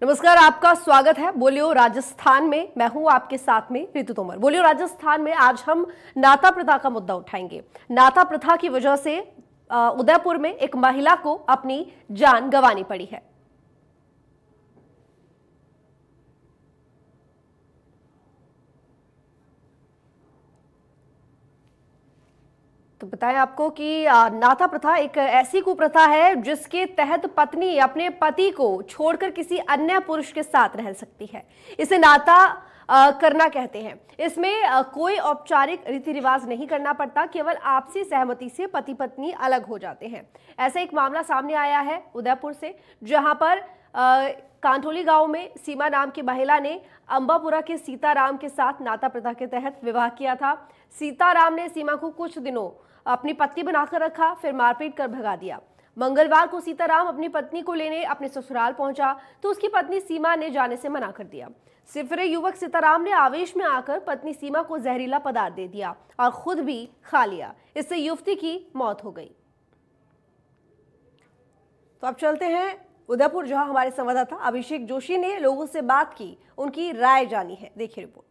नमस्कार, आपका स्वागत है बोलियो राजस्थान में। मैं हूं आपके साथ में ऋतु तोमर। बोलियो राजस्थान में आज हम नाता प्रथा का मुद्दा उठाएंगे। नाता प्रथा की वजह से उदयपुर में एक महिला को अपनी जान गंवानी पड़ी है। तो बताएं आपको कि नाता प्रथा एक ऐसी कुप्रथा है जिसके तहत पत्नी अपने पति को छोड़कर किसी अन्य पुरुष के साथ रह सकती है। इसे नाता करना कहते हैं। इसमें कोई औपचारिक रीति रिवाज नहीं करना पड़ता, केवल आपसी सहमति से पति पत्नी अलग हो जाते हैं। ऐसा एक मामला सामने आया है उदयपुर से, जहां पर कांठोली गांव में सीमा नाम की महिला ने अंबापुरा के सीताराम के साथ नाता प्रथा के तहत विवाह किया था। सीताराम ने सीमा को कुछ दिनों अपनी पत्नी बनाकर रखा, फिर मारपीट कर भगा दिया। मंगलवार को सीताराम अपनी पत्नी को लेने अपने ससुराल पहुंचा तो उसकी पत्नी सीमा ने जाने से मना कर दिया। सिफरे युवक सीताराम ने आवेश में आकर पत्नी सीमा को जहरीला पदार्थ दे दिया और खुद भी खा लिया। इससे युवती की मौत हो गई। तो अब चलते हैं उदयपुर, जहां हमारे संवाददाता अभिषेक जोशी ने लोगों से बात की, उनकी राय जानी है। देखिए रिपोर्ट।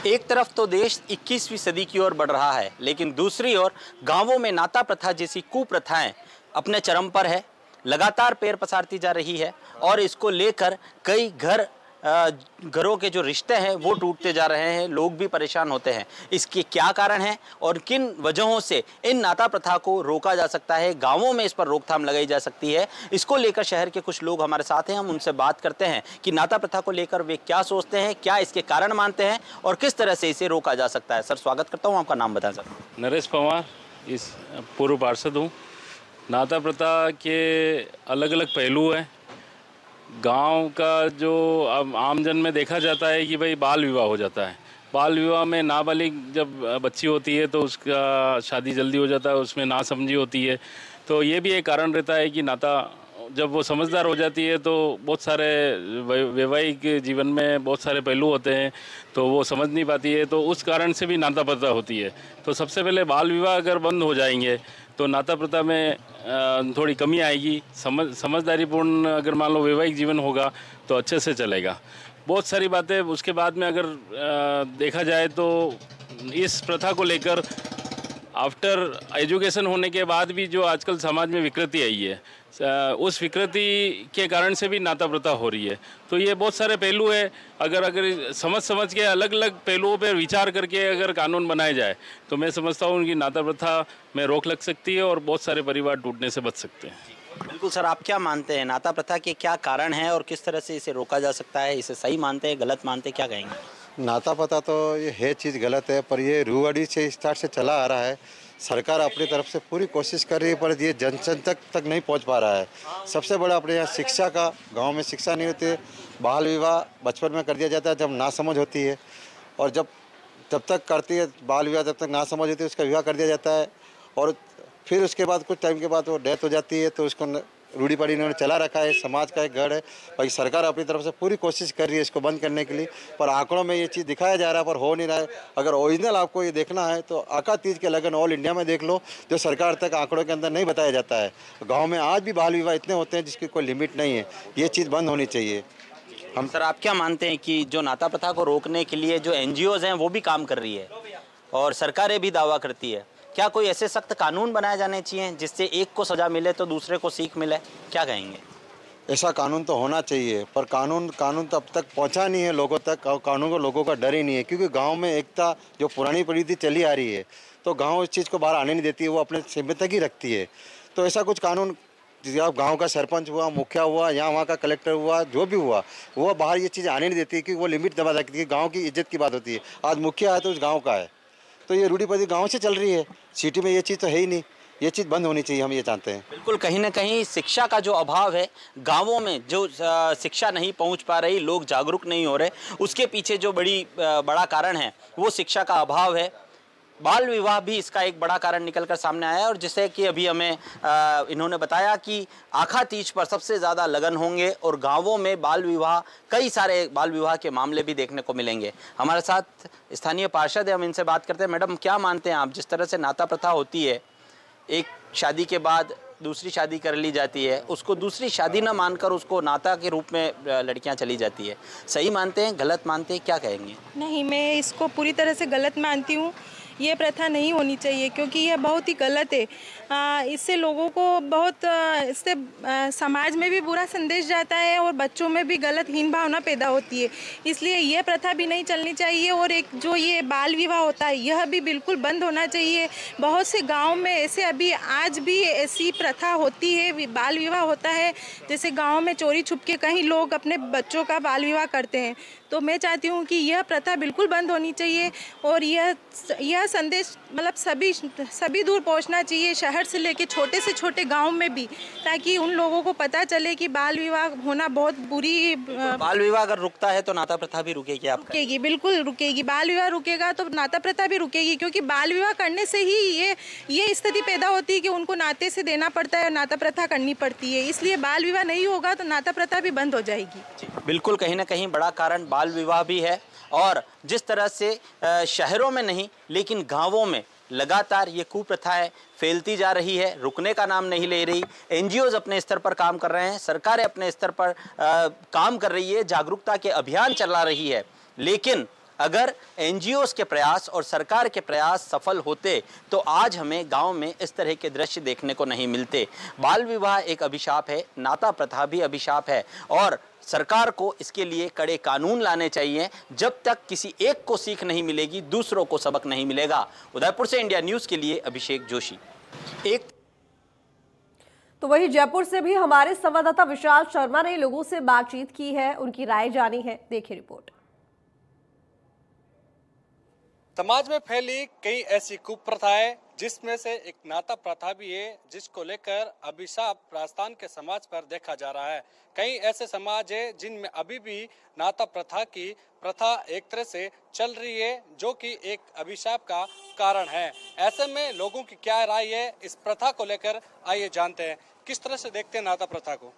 एक तरफ तो देश 21वीं सदी की ओर बढ़ रहा है, लेकिन दूसरी ओर गांवों में नाता प्रथा जैसी कुप्रथाएं अपने चरम पर है, लगातार पैर पसारती जा रही है और इसको लेकर कई घरों के जो रिश्ते हैं वो टूटते जा रहे हैं। लोग भी परेशान होते हैं। इसके क्या कारण हैं और किन वजहों से इन नाता प्रथा को रोका जा सकता है, गांवों में इस पर रोकथाम लगाई जा सकती है, इसको लेकर शहर के कुछ लोग हमारे साथ हैं। हम उनसे बात करते हैं कि नाता प्रथा को लेकर वे क्या सोचते हैं, क्या इसके कारण मानते हैं और किस तरह से इसे रोका जा सकता है। सर, स्वागत करता हूँ, आपका नाम बताएं सर। नरेश पवार, इस पूर्व पार्षद हूँ। नाता प्रथा के अलग अलग पहलू हैं। गांव का जो अब आमजन में देखा जाता है कि भाई बाल विवाह हो जाता है। बाल विवाह में नाबालिग जब बच्ची होती है तो उसका शादी जल्दी हो जाता है, उसमें नासमझी होती है। तो ये भी एक कारण रहता है कि नाता जब वो समझदार हो जाती है तो बहुत सारे वैवाहिक जीवन में बहुत सारे पहलू होते हैं तो वो समझ नहीं पाती है, तो उस कारण से भी नाता प्रथा होती है। तो सबसे पहले बाल विवाह अगर बंद हो जाएंगे तो नाता प्रथा में थोड़ी कमी आएगी। समझदारीपूर्ण अगर मान लो वैवाहिक जीवन होगा तो अच्छे से चलेगा। बहुत सारी बातें उसके बाद में अगर देखा जाए तो इस प्रथा को लेकर आफ्टर एजुकेशन होने के बाद भी जो आजकल समाज में विकृति आई है, उस विकृति के कारण से भी नाता प्रथा हो रही है। तो ये बहुत सारे पहलू है। अगर समझ के अलग अलग पहलुओं पर विचार करके अगर कानून बनाए जाए तो मैं समझता हूँ कि नाता प्रथा में रोक लग सकती है और बहुत सारे परिवार टूटने से बच सकते हैं। बिल्कुल सर, आप क्या मानते हैं, नाता प्रथा के क्या कारण हैं और किस तरह से इसे रोका जा सकता है? इसे सही मानते हैं, गलत मानते हैं, क्या कहेंगे? नाता प्रथा तो ये है चीज़ गलत है, पर ये रूढ़ी से स्टार्ट से चला आ रहा है। सरकार अपनी तरफ से पूरी कोशिश कर रही है पर ये जन जन तक नहीं पहुंच पा रहा है। सबसे बड़ा अपने यहाँ शिक्षा का, गांव में शिक्षा नहीं होती है। बाल विवाह बचपन में कर दिया जाता है जब नासमझ होती है, और जब तक करती है बाल विवाह, जब तक नासमझ होती है उसका विवाह कर दिया जाता है और फिर उसके बाद कुछ टाइम के बाद वो डेथ हो जाती है। तो उसको रूढ़ी पड़ी इन्होंने चला रखा है, समाज का एक गढ़ है। भाई सरकार अपनी तरफ से पूरी कोशिश कर रही है इसको बंद करने के लिए, पर आंकड़ों में ये चीज़ दिखाया जा रहा है पर हो नहीं रहा है। अगर ओरिजिनल आपको ये देखना है तो आका तीज के लगन ऑल इंडिया में देख लो, जो सरकार तक आंकड़ों के अंदर नहीं बताया जाता है। गाँव में आज भी बाल विवाह इतने होते हैं जिसकी कोई लिमिट नहीं है। ये चीज़ बंद होनी चाहिए। हम सर, आप क्या मानते हैं कि जो नाता प्रथा को रोकने के लिए जो NGOs हैं वो भी काम कर रही है और सरकारें भी दावा करती है, क्या कोई ऐसे सख्त कानून बनाए जाने चाहिए जिससे एक को सजा मिले तो दूसरे को सीख मिले? क्या कहेंगे? ऐसा कानून तो होना चाहिए, पर कानून तो अब तक पहुंचा नहीं है लोगों तक। कानून को लोगों का डर ही नहीं है, क्योंकि गांव में एकता जो पुरानी पीढ़ी थी चली आ रही है, तो गांव इस चीज़ को बाहर आने नहीं देती है, वो अपने सीमा तक ही रखती है। तो ऐसा कुछ कानून, गांव का सरपंच हुआ, मुखिया हुआ या वहाँ का कलेक्टर हुआ, जो भी हुआ, वो बाहर ये चीज़ आने नहीं देती है, क्योंकि वो लिमिट दबा रखती है। गाँव की इज्जत की बात होती है। आज मुखिया है तो उस गाँव का है, तो ये रूढ़िपद्धति गांव से चल रही है। सिटी में ये चीज़ तो है ही नहीं। ये चीज़ बंद होनी चाहिए, हम ये चाहते हैं। बिल्कुल, कहीं ना कहीं शिक्षा का जो अभाव है, गांवों में जो शिक्षा नहीं पहुंच पा रही, लोग जागरूक नहीं हो रहे, उसके पीछे जो बड़ा कारण है वो शिक्षा का अभाव है। बाल विवाह भी इसका एक बड़ा कारण निकलकर सामने आया है और जिससे कि अभी हमें इन्होंने बताया कि आखा तीज पर सबसे ज़्यादा लगन होंगे और गांवों में बाल विवाह, कई सारे बाल विवाह के मामले भी देखने को मिलेंगे। हमारे साथ स्थानीय पार्षद है, हम इनसे बात करते हैं। मैडम, क्या मानते हैं आप, जिस तरह से नाता प्रथा होती है, एक शादी के बाद दूसरी शादी कर ली जाती है, उसको दूसरी शादी ना मानकर उसको नाता के रूप में लड़कियां चली जाती है। सही मानते हैं, गलत मानते हैं, क्या कहेंगे? नहीं, मैं इसको पूरी तरह से गलत मानती हूँ। ये प्रथा नहीं होनी चाहिए क्योंकि यह बहुत ही गलत है। इससे लोगों को बहुत इससे समाज में भी बुरा संदेश जाता है और बच्चों में भी गलत हीन भावना पैदा होती है। इसलिए यह प्रथा भी नहीं चलनी चाहिए और एक जो ये बाल विवाह होता है यह भी बिल्कुल बंद होना चाहिए। बहुत से गाँव में ऐसे अभी आज भी ऐसी प्रथा होती है, बाल विवाह होता है। जैसे गाँव में चोरी छुप के कहीं लोग अपने बच्चों का बाल विवाह करते हैं। तो मैं चाहती हूँ कि यह प्रथा बिल्कुल बंद होनी चाहिए और यह संदेश मतलब सभी दूर पहुँचना चाहिए, शहर से लेके छोटे से छोटे गांव में भी, ताकि उन लोगों को पता चले कि बाल विवाह होना बहुत बुरी। बाल विवाह अगर रुकता है तो नाता प्रथा भी रुकेगी? आप रुकेगी, बिल्कुल रुकेगी। बाल विवाह रुकेगा तो नाता प्रथा भी रुकेगी, क्योंकि बाल विवाह करने से ही ये स्थिति पैदा होती है कि उनको नाते से देना पड़ता है और नाता प्रथा करनी पड़ती है। इसलिए बाल विवाह नहीं होगा तो नाता प्रथा भी बंद हो जाएगी। बिल्कुल, कहीं ना कहीं बड़ा कारण बाल विवाह भी है। और जिस तरह से शहरों में नहीं लेकिन गांवों में लगातार ये कुप्रथाएं फैलती जा रही है, रुकने का नाम नहीं ले रही। एनजीओज अपने स्तर पर काम कर रहे हैं, सरकारें अपने स्तर पर काम कर रही है, जागरूकता के अभियान चला रही है। लेकिन अगर एनजीओज के प्रयास और सरकार के प्रयास सफल होते तो आज हमें गांव में इस तरह के दृश्य देखने को नहीं मिलते। बाल विवाह एक अभिशाप है, नाता प्रथा भी अभिशाप है और सरकार को इसके लिए कड़े कानून लाने चाहिए। जब तक किसी एक को सीख नहीं मिलेगी, दूसरों को सबक नहीं मिलेगा। उदयपुर से इंडिया न्यूज़ के लिए अभिषेक जोशी। तो वहीं जयपुर से भी हमारे संवाददाता विशाल शर्मा ने लोगों से बातचीत की है, उनकी राय जानी है। देखिए रिपोर्ट। समाज में फैली कई ऐसी कुप्रथाएं जिसमें से एक नाता प्रथा भी है, जिसको लेकर अभिशाप राजस्थान के समाज पर देखा जा रहा है। कई ऐसे समाज है जिनमें अभी भी नाता प्रथा की प्रथा एक तरह से चल रही है, जो कि एक अभिशाप का कारण है। ऐसे में लोगों की क्या राय है इस प्रथा को लेकर, आइए जानते हैं। किस तरह से देखते हैं नाता प्रथा को?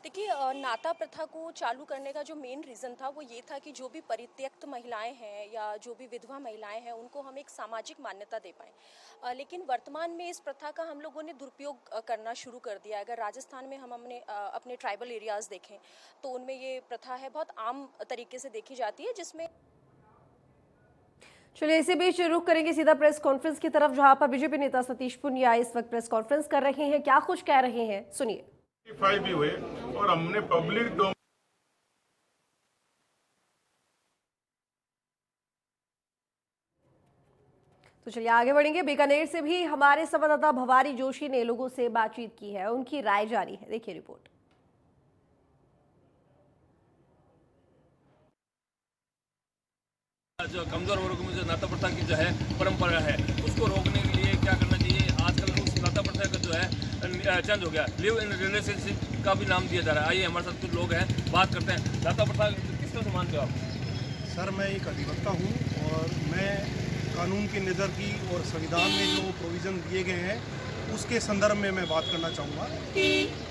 देखिए, नाता प्रथा को चालू करने का जो मेन रीज़न था वो ये था कि जो भी परित्यक्त महिलाएं हैं या जो भी विधवा महिलाएं हैं उनको हम एक सामाजिक मान्यता दे पाएँ। लेकिन वर्तमान में इस प्रथा का हम लोगों ने दुरुपयोग करना शुरू कर दिया है। अगर राजस्थान में हम अपने ट्राइबल एरियाज़ देखें तो उनमें ये प्रथा है बहुत आम तरीके से देखी जाती है, जिसमें चलिए इसी बीच रुख करेंगे सीधा प्रेस कॉन्फ्रेंस की तरफ, जहां पर बीजेपी नेता सतीश पुनिया इस वक्त प्रेस कॉन्फ्रेंस कर रहे हैं। क्या कुछ कह रहे हैं, सुनिए। भी हुए और हमने पब्लिक तो चलिए आगे बढ़ेंगे। बीकानेर से भी हमारे संवाददाता भवारी जोशी ने लोगों से बातचीत की है, उनकी राय जानी है। देखिए रिपोर्ट। जो कमजोर वर्गों में जो नाता प्रथा की जो है परंपरा है, उसको रोकने के लिए क्या करना चाहिए? आजकल उस नाता प्रथा का जो है चेंज हो गया, लिव इन रिलेशनशिप का भी नाम दिया जा रहा है। आइए हमारे साथ कुछ लोग हैं, बात करते हैं। नाता प्रथा किस तरह से मानते हो आप? सर, मैं एक अधिवक्ता हूँ और मैं कानून की नज़र की और संविधान में जो प्रोविज़न दिए गए हैं उसके संदर्भ में मैं बात करना चाहूँगा।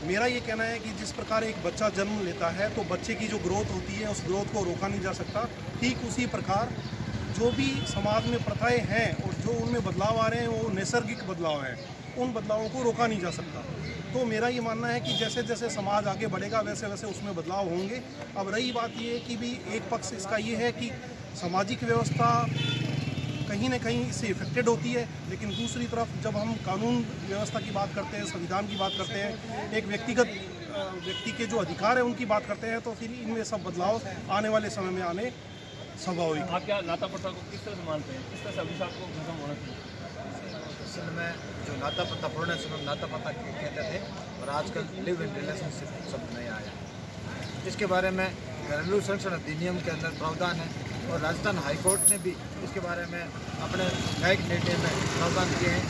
मेरा ये कहना है कि जिस प्रकार एक बच्चा जन्म लेता है तो बच्चे की जो ग्रोथ होती है उस ग्रोथ को रोका नहीं जा सकता। ठीक उसी प्रकार जो भी समाज में प्रथाएं हैं और जो उनमें बदलाव आ रहे हैं वो नैसर्गिक बदलाव हैं, उन बदलावों को रोका नहीं जा सकता। तो मेरा ये मानना है कि जैसे जैसे समाज आगे बढ़ेगा वैसे वैसे उसमें बदलाव होंगे। अब रही बात ये कि भी एक पक्ष इसका ये है कि सामाजिक व्यवस्था कहीं ना कहीं इससे इफेक्टेड होती है, लेकिन दूसरी तरफ जब हम कानून व्यवस्था की बात करते हैं, संविधान की बात करते हैं, एक व्यक्ति के जो अधिकार है उनकी बात करते हैं, तो फिर इनमें सब बदलाव आने वाले समय में आने स्वाभाविक। आप क्या नाता प्रथा को किस तरह से मानते हैं? किस तरह से अभिशाप को खत्म होना चाहिए? असल में जो नाता प्रथा पुराने समय नाता प्रथा कहते थे और आजकल लिव इन रिलेशनशिप शब्द नहीं आया। इसके बारे में घरेलू संरक्षण अधिनियम के अंदर प्रावधान है और राजस्थान हाईकोर्ट ने भी इसके बारे में अपने न्यायिक निर्णय में प्रावधान किए हैं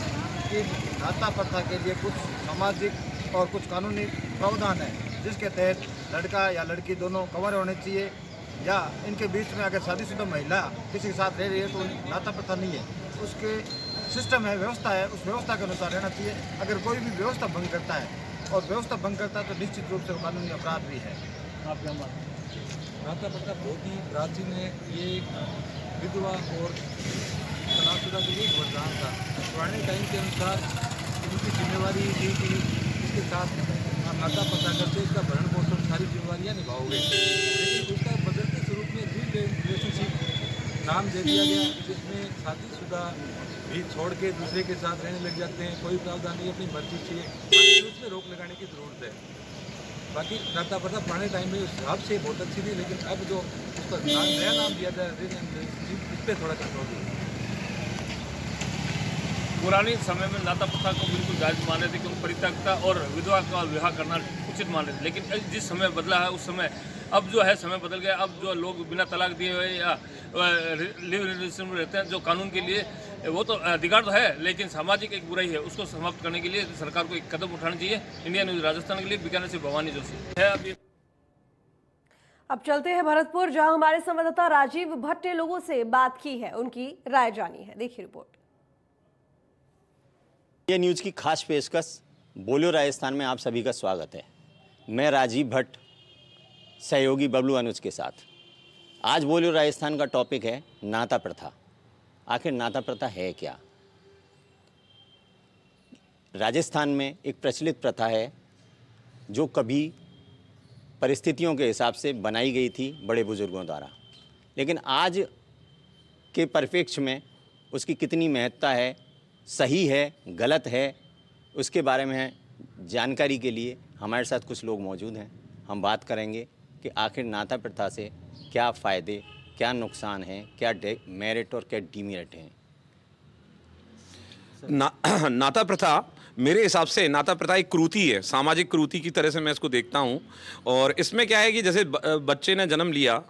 कि नाता प्रथा के लिए कुछ सामाजिक और कुछ कानूनी प्रावधान है, जिसके तहत लड़का या लड़की दोनों कवर होने चाहिए, या इनके बीच में अगर शादीशुदा महिला किसी के साथ रह रही है तो नाता प्रथा नहीं है, उसके सिस्टम है, व्यवस्था है, उस व्यवस्था के अनुसार रहना चाहिए। अगर कोई भी व्यवस्था भंग करता है और व्यवस्था भंग करता है तो निश्चित रूप से कानूनी अपराध भी है। आप क्या मानते हैं? नाता प्रथा बहुत ही प्राचीन है। ये विधवा और तलाकशुदा के लिए वरदान था। पुराने टाइम के अनुसार उनकी जिम्मेवारी थी कि इसके साथ आप नाता पता करके इसका भरण पोषण सारी जिम्मेवारियाँ निभाओगे। लेकिन उसका बदलते स्वरूप में रिलेशनशिप नाम दे दिया गया, जिसमें शादीशुदा भी छोड़ के दूसरे के साथ रहने लग जाते हैं। कोई प्रावधान नहीं, अपनी मर्जी से उसमें रोक लगाने की ज़रूरत है। बाकी नाता प्रथा पुराने टाइम में उस हिसाब से बहुत अच्छी थी, लेकिन अब जो उसका नया नाम दिया जाए इस पर थोड़ा कंट्रोल है। पुराने समय में नाता प्रथा को बिल्कुल जायज़ मान रहे थे, क्योंकि परित्यक्ता और विधवा का विवाह करना उचित मान रहे थे। लेकिन जिस समय बदला है उस समय अब जो है समय बदल गया। अब जो लोग बिना तलाक दिए हुए या लिव रिलेशन में रहते हैं, जो कानून के लिए वो तो अधिकार तो है, लेकिन सामाजिक एक बुराई है, उसको समाप्त करने के लिए सरकार को एक कदम उठाना चाहिए। इंडिया न्यूज़ राजस्थान के लिए बीकानेर से भवानी जोशी है। अब चलते हैं भरतपुर, जहां हमारे संवाददाता राजीव भट्ट ने लोगों से बात की है, उनकी राय जानी है। देखिए रिपोर्ट। इंडिया न्यूज़ की खास पेशकश बोलो राजस्थान में आप सभी का स्वागत है। मैं राजीव भट्ट सहयोगी बबलू अनुज के साथ। आज बोलो राजस्थान का टॉपिक है नाता प्रथा। आखिर नाता प्रथा है क्या? राजस्थान में एक प्रचलित प्रथा है जो कभी परिस्थितियों के हिसाब से बनाई गई थी बड़े बुजुर्गों द्वारा, लेकिन आज के परिप्रेक्ष्य में उसकी कितनी महत्ता है, सही है, गलत है, उसके बारे में जानकारी के लिए हमारे साथ कुछ लोग मौजूद हैं। हम बात करेंगे कि आखिर नाता प्रथा से क्या फ़ायदे, क्या नुकसान हैं, क्या मेरिट और क्या डीमेरिट हैं। नाता प्रथा मेरे हिसाब से नाता प्रथा एक क्रूति है, सामाजिक क्रूति की तरह से मैं इसको देखता हूँ। और इसमें क्या है कि जैसे बच्चे ने जन्म लिया,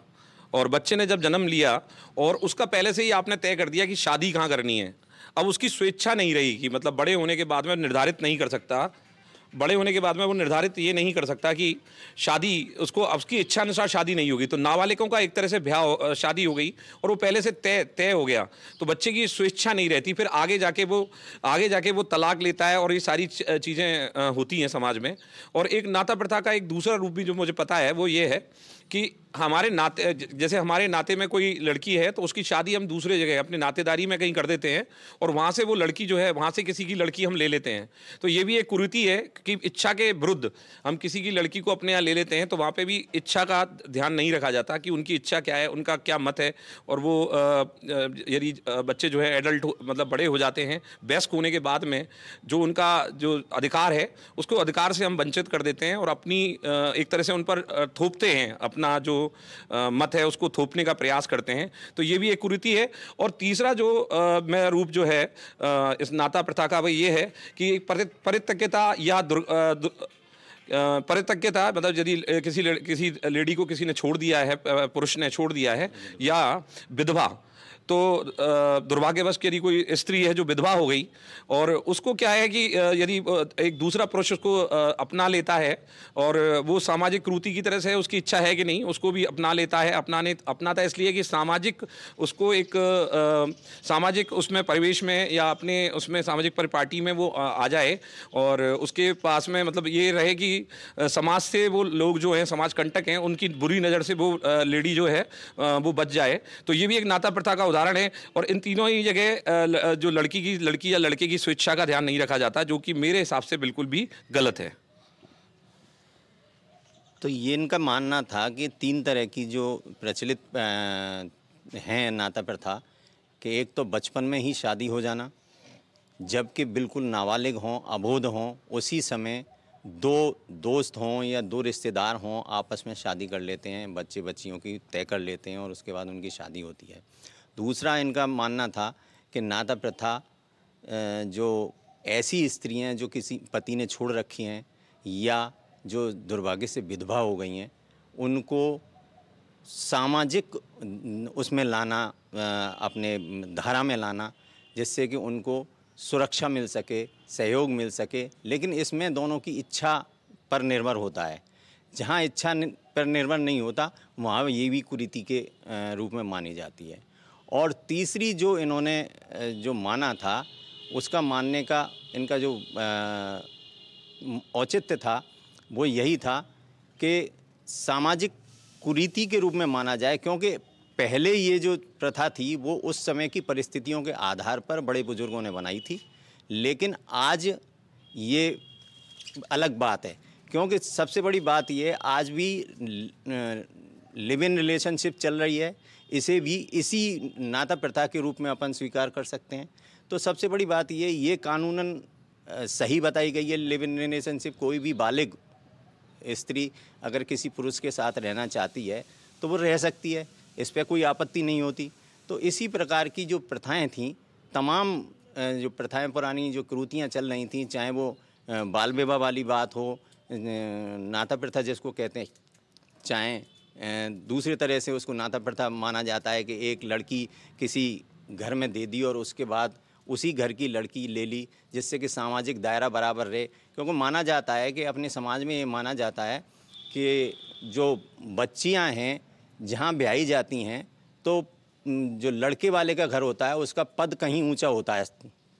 और बच्चे ने जब जन्म लिया और उसका पहले से ही आपने तय कर दिया कि शादी कहाँ करनी है। अब उसकी स्वेच्छा नहीं रही कि मतलब बड़े होने के बाद में निर्धारित नहीं कर सकता, बड़े होने के बाद में वो निर्धारित ये नहीं कर सकता कि शादी उसको उसकी इच्छा अनुसार शादी नहीं होगी। तो नाबालिगों का एक तरह से शादी हो गई और वो पहले से तय हो गया, तो बच्चे की स्वेच्छा नहीं रहती। फिर आगे जाके वो तलाक लेता है और ये सारी चीज़ें होती हैं समाज में। और एक नाता प्रथा का एक दूसरा रूप भी जो मुझे पता है वो ये है कि हमारे नाते, जैसे हमारे नाते में कोई लड़की है तो उसकी शादी हम दूसरे जगह अपने नातेदारी में कहीं कर देते हैं और वहाँ से वो लड़की जो है, वहाँ से किसी की लड़की हम ले लेते हैं। तो ये भी एक कुरीति है कि इच्छा के विरुद्ध हम किसी की लड़की को अपने यहाँ ले लेते हैं। तो वहाँ पे भी इच्छा का ध्यान नहीं रखा जाता कि उनकी इच्छा क्या है, उनका क्या मत है। और वो यदि बच्चे जो है एडल्ट मतलब बड़े हो जाते हैं, वयस्क होने के बाद में जो उनका जो अधिकार है उसको अधिकार से हम वंचित कर देते हैं और अपनी एक तरह से उन पर थोपते हैं, अपना जो मत है उसको थोपने का प्रयास करते हैं। तो ये भी एक कुरीति है। और तीसरा जो मैं रूप जो है इस नाता प्रथा का वो ये है कि परित्यक्ता या परित्यक्ता मतलब यदि किसी लेडी को किसी ने छोड़ दिया है, पुरुष ने छोड़ दिया है, या विधवा, तो दुर्भाग्यवश यदि कोई स्त्री है जो विधवा हो गई और उसको क्या है कि यदि एक दूसरा पुरुष उसको अपना लेता है और वो सामाजिक क्रूति की तरह से उसकी इच्छा है कि नहीं, उसको भी अपना लेता है। अपनाता है इसलिए कि सामाजिक उसको एक सामाजिक उसमें परिवेश में या अपने उसमें सामाजिक परिपाटी में वो आ जाए और उसके पास में मतलब ये रहे कि समाज से वो लोग जो हैं समाज कंटक हैं उनकी बुरी नज़र से वो लेडी जो है वो बच जाए। तो ये भी एक नाता प्रथा का उदाहरण है। और इन तीनों ही जगह जो लड़की या लड़के की स्वेच्छा का ध्यान नहीं रखा जाता, जो कि मेरे हिसाब से बिल्कुल भी गलत है। तो ये इनका मानना था कि तीन तरह की जो प्रचलित हैं नाता प्रथा, कि एक तो बचपन में ही शादी हो जाना, जबकि बिल्कुल नाबालिग हों, अबोध हों, उसी समय दो दोस्त हों या दो रिश्तेदार हों, आपस में शादी कर लेते हैं, बच्चे बच्चियों की तय कर लेते हैं और उसके बाद उनकी शादी होती है। दूसरा इनका मानना था कि नाता प्रथा जो ऐसी स्त्रियां जो किसी पति ने छोड़ रखी हैं या जो दुर्भाग्य से विधवा हो गई हैं, उनको सामाजिक उसमें लाना, अपने धारा में लाना, जिससे कि उनको सुरक्षा मिल सके, सहयोग मिल सके। लेकिन इसमें दोनों की इच्छा पर निर्भर होता है। जहाँ इच्छा पर निर्भर नहीं होता वहाँ ये भी कुरीति के रूप में मानी जाती है। और तीसरी जो इन्होंने जो माना था, उसका मानने का इनका जो औचित्य था वो यही था कि सामाजिक कुरीति के रूप में माना जाए, क्योंकि पहले ये जो प्रथा थी वो उस समय की परिस्थितियों के आधार पर बड़े बुजुर्गों ने बनाई थी। लेकिन आज ये अलग बात है, क्योंकि सबसे बड़ी बात ये आज भी लिव इन रिलेशनशिप चल रही है, इसे भी इसी नाता प्रथा के रूप में अपन स्वीकार कर सकते हैं। तो सबसे बड़ी बात ये कानूनन सही बताई गई है। लिव इन रिलेशनशिप, कोई भी बालिग स्त्री अगर किसी पुरुष के साथ रहना चाहती है तो वो रह सकती है, इस पर कोई आपत्ति नहीं होती। तो इसी प्रकार की जो प्रथाएं थीं, तमाम जो प्रथाएं पुरानी जो कुरीतियां चल रही थीं, चाहे वो बाल विवाह वाली बात हो, नाता प्रथा जिसको कहते हैं, चाहे दूसरी तरह से उसको नाता प्रथा माना जाता है कि एक लड़की किसी घर में दे दी और उसके बाद उसी घर की लड़की ले ली, जिससे कि सामाजिक दायरा बराबर रहे। क्योंकि माना जाता है कि अपने समाज में ये माना जाता है कि जो बच्चियां हैं जहां ब्याही जाती हैं तो जो लड़के वाले का घर होता है उसका पद कहीं ऊंचा होता है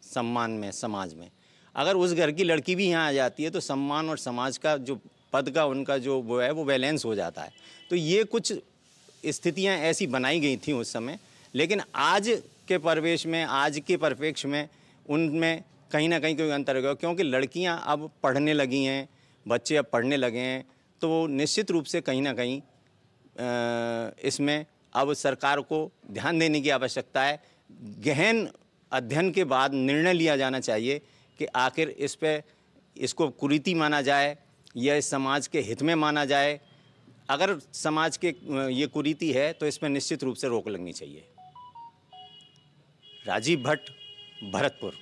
सम्मान में, समाज में। अगर उस घर की लड़की भी यहाँ आ जाती है तो सम्मान और समाज का जो पद का उनका जो वो है वो बैलेंस हो जाता है। तो ये कुछ स्थितियाँ ऐसी बनाई गई थी उस समय, लेकिन आज के परिवेश में, आज के परिप्रेक्ष्य में उनमें कहीं ना कहीं कोई अंतर होगा, क्योंकि लड़कियां अब पढ़ने लगी हैं, बच्चे अब पढ़ने लगे हैं। तो निश्चित रूप से कहीं ना कहीं इसमें अब सरकार को ध्यान देने की आवश्यकता है। गहन अध्ययन के बाद निर्णय लिया जाना चाहिए कि आखिर इस पे इसको कुरीति माना जाए या इस समाज के हित में माना जाए। अगर समाज के ये कुरीति है तो इस पर निश्चित रूप से रोक लगनी चाहिए। राजीव भट्ट, भरतपुर।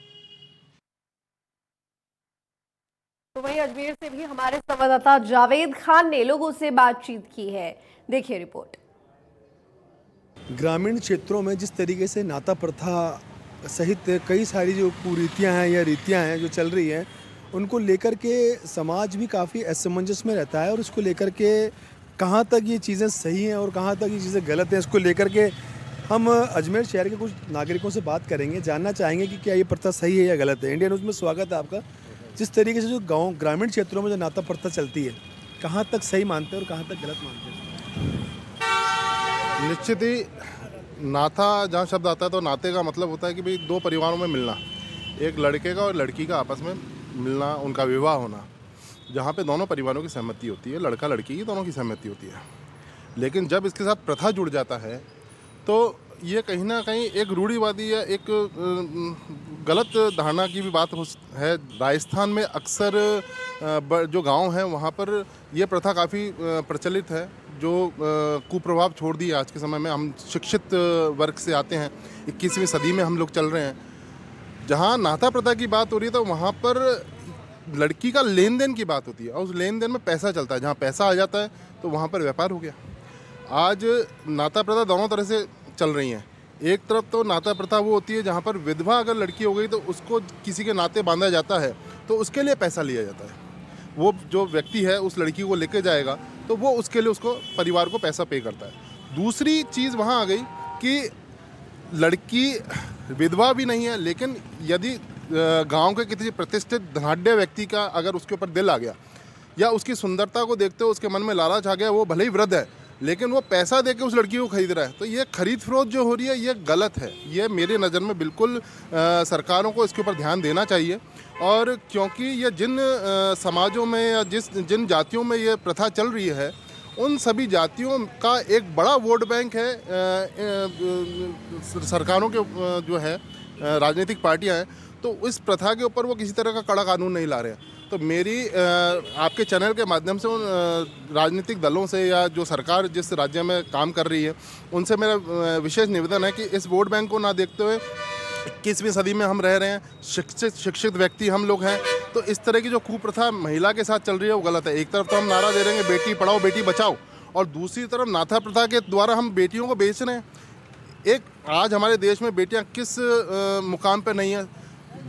तो वहीं अजमेर से भी हमारे संवाददाता जावेद खान ने लोगों से बातचीत की है, देखिए रिपोर्ट। ग्रामीण क्षेत्रों में जिस तरीके से नाता प्रथा सहित कई सारी जो कुरीतियां हैं या रीतियां हैं जो चल रही हैं, उनको लेकर के समाज भी काफ़ी असमंजस में रहता है। और इसको लेकर के कहाँ तक ये चीज़ें सही हैं और कहाँ तक ये चीज़ें गलत हैं, इसको लेकर के हम अजमेर शहर के कुछ नागरिकों से बात करेंगे, जानना चाहेंगे कि क्या ये प्रथा सही है या गलत है। इंडिया न्यूज़ में स्वागत है आपका। जिस तरीके से जो गाँव ग्रामीण क्षेत्रों में जो नाता प्रथा चलती है, कहाँ तक सही मानते हैं और कहाँ तक गलत मानते हैं? निश्चित ही नाता जहाँ शब्द आता है तो नाते का मतलब होता है कि भाई दो परिवारों में मिलना, एक लड़के का और लड़की का आपस में मिलना, उनका विवाह होना, जहाँ पे दोनों परिवारों की सहमति होती है, लड़का लड़की की दोनों की सहमति होती है। लेकिन जब इसके साथ प्रथा जुड़ जाता है तो ये कहीं ना कहीं एक रूढ़िवादी या एक गलत धारणा की भी बात है। राजस्थान में अक्सर जो गांव हैं वहाँ पर यह प्रथा काफ़ी प्रचलित है, जो कुप्रभाव छोड़ दिए आज के समय में। हम शिक्षित वर्ग से आते हैं, 21वीं सदी में हम लोग चल रहे हैं। जहाँ नाता प्रथा की बात हो रही है तो वहाँ पर लड़की का लेन देन की बात होती है और उस लेन देन में पैसा चलता है। जहाँ पैसा आ जाता है तो वहाँ पर व्यापार हो गया। आज नाता प्रथा दोनों तरह से चल रही हैं। एक तरफ तो नाता प्रथा वो होती है जहाँ पर विधवा अगर लड़की हो गई तो उसको किसी के नाते बांधा जाता है तो उसके लिए पैसा लिया जाता है। वो जो व्यक्ति है उस लड़की को लेके जाएगा तो वो उसके लिए उसको परिवार को पैसा पे करता है। दूसरी चीज़ वहाँ आ गई कि लड़की विधवा भी नहीं है, लेकिन यदि गांव के किसी प्रतिष्ठित धनाढ्य व्यक्ति का अगर उसके ऊपर दिल आ गया या उसकी सुंदरता को देखते हुए उसके मन में लालच आ गया, वो भले ही वृद्ध है लेकिन वो पैसा देके उस लड़की को खरीद रहा है, तो ये खरीद फरोख्त जो हो रही है ये गलत है। ये मेरे नज़र में बिल्कुल सरकारों को इसके ऊपर ध्यान देना चाहिए। और क्योंकि ये जिन समाजों में या जिन जातियों में ये प्रथा चल रही है उन सभी जातियों का एक बड़ा वोट बैंक है सरकारों के जो है राजनीतिक पार्टियां हैं, तो इस प्रथा के ऊपर वो किसी तरह का कड़ा कानून नहीं ला रहे हैं। तो मेरी आपके चैनल के माध्यम से उन राजनीतिक दलों से या जो सरकार जिस राज्य में काम कर रही है उनसे मेरा विशेष निवेदन है कि इस वोट बैंक को ना देखते हुए 21वीं सदी में हम रह रहे हैं, शिक्षित व्यक्ति हम लोग हैं, तो इस तरह की जो कुप्रथा महिला के साथ चल रही है वो गलत है। एक तरफ तो हम नारा दे रहे हैं बेटी पढ़ाओ बेटी बचाओ, और दूसरी तरफ नाथा प्रथा के द्वारा हम बेटियों को बेच रहे हैं। एक आज हमारे देश में बेटियां किस मुकाम पर नहीं है,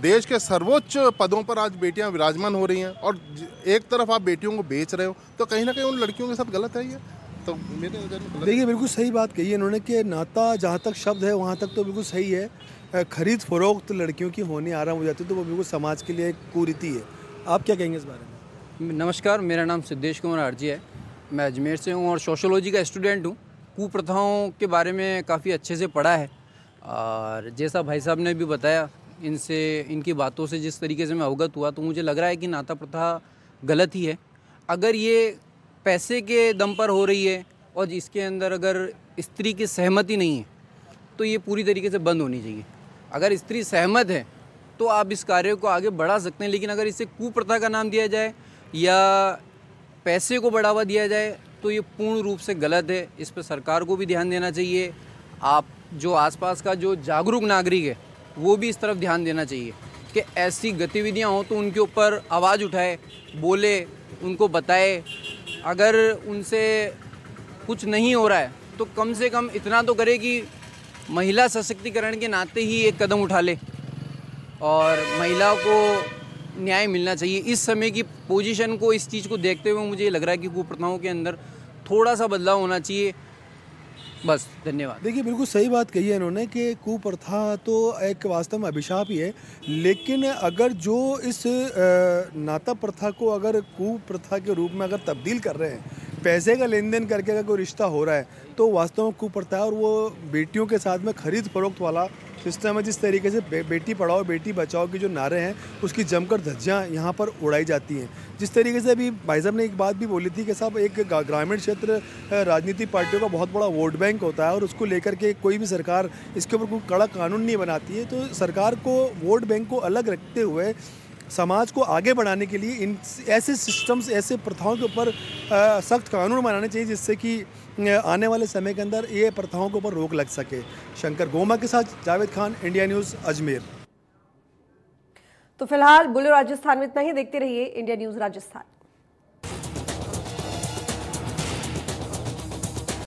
देश के सर्वोच्च पदों पर आज बेटियां विराजमान हो रही हैं, और एक तरफ आप बेटियों को बेच रहे हो तो कहीं ना कहीं उन लड़कियों के साथ गलत है। ये तो मेरे नज़र में देखिए बिल्कुल सही बात कही है इन्होंने कि नाता जहाँ तक शब्द है वहाँ तक तो बिल्कुल सही है। खरीद फरोख्त लड़कियों की होने आराम हो जाती है तो वो बिल्कुल समाज के लिए एक कुरीति है। आप क्या कहेंगे इस बारे में? नमस्कार, मेरा नाम सिद्धेश कुमार आरजी है। मैं अजमेर से हूँ और सोशोलॉजी का स्टूडेंट हूँ। कुप्रथाओं के बारे में काफ़ी अच्छे से पढ़ा है, और जैसा भाई साहब ने भी बताया, इनकी बातों से जिस तरीके से मैं अवगत हुआ तो मुझे लग रहा है कि नाता प्रथा गलत ही है। अगर ये पैसे के दम पर हो रही है और इसके अंदर अगर स्त्री की सहमति नहीं है तो ये पूरी तरीके से बंद होनी चाहिए। अगर स्त्री सहमत है तो आप इस कार्य को आगे बढ़ा सकते हैं, लेकिन अगर इसे कुप्रथा का नाम दिया जाए या पैसे को बढ़ावा दिया जाए तो ये पूर्ण रूप से गलत है। इस पर सरकार को भी ध्यान देना चाहिए। आप जो आसपास का जो जागरूक नागरिक है वो भी इस तरफ ध्यान देना चाहिए कि ऐसी गतिविधियां हो तो उनके ऊपर आवाज़ उठाए, बोले, उनको बताए। अगर उनसे कुछ नहीं हो रहा है तो कम से कम इतना तो करे कि महिला सशक्तिकरण के नाते ही एक कदम उठा ले और महिला को न्याय मिलना चाहिए। इस समय की पोजीशन को, इस चीज़ को देखते हुए मुझे लग रहा है कि कुप्रथाओं के अंदर थोड़ा सा बदलाव होना चाहिए। बस, धन्यवाद। देखिए, बिल्कुल सही बात कही है इन्होंने कि कुप्रथा तो एक वास्तव में अभिशाप ही है, लेकिन अगर जो इस नाता प्रथा को अगर कुप्रथा के रूप में अगर तब्दील कर रहे हैं, पैसे का लेन देन करके अगर कोई रिश्ता हो रहा है तो वास्तव में कुप्रथा है। और वो बेटियों के साथ में खरीद फरोख्त वाला सिस्टम है। जिस तरीके से बेटी पढ़ाओ बेटी बचाओ की जो नारे हैं उसकी जमकर धज्जियाँ यहाँ पर उड़ाई जाती हैं। जिस तरीके से अभी भाई साहब ने एक बात भी बोली थी कि साहब एक ग्रामीण क्षेत्र राजनीतिक पार्टियों का बहुत बड़ा वोट बैंक होता है और उसको लेकर के कोई भी सरकार इसके ऊपर कोई कड़ा कानून नहीं बनाती है। तो सरकार को वोट बैंक को अलग रखते हुए समाज को आगे बढ़ाने के लिए इन ऐसे सिस्टम्स, ऐसे प्रथाओं के ऊपर सख्त कानून बनाने चाहिए जिससे कि आने वाले समय के अंदर ये प्रथाओं के ऊपर रोक लग सके। शंकर गोमा के साथ जावेद खान, इंडिया न्यूज़, अजमेर। तो फिलहाल बुलेरो राजस्थान में इतना ही। देखते रहिए इंडिया न्यूज़ राजस्थान।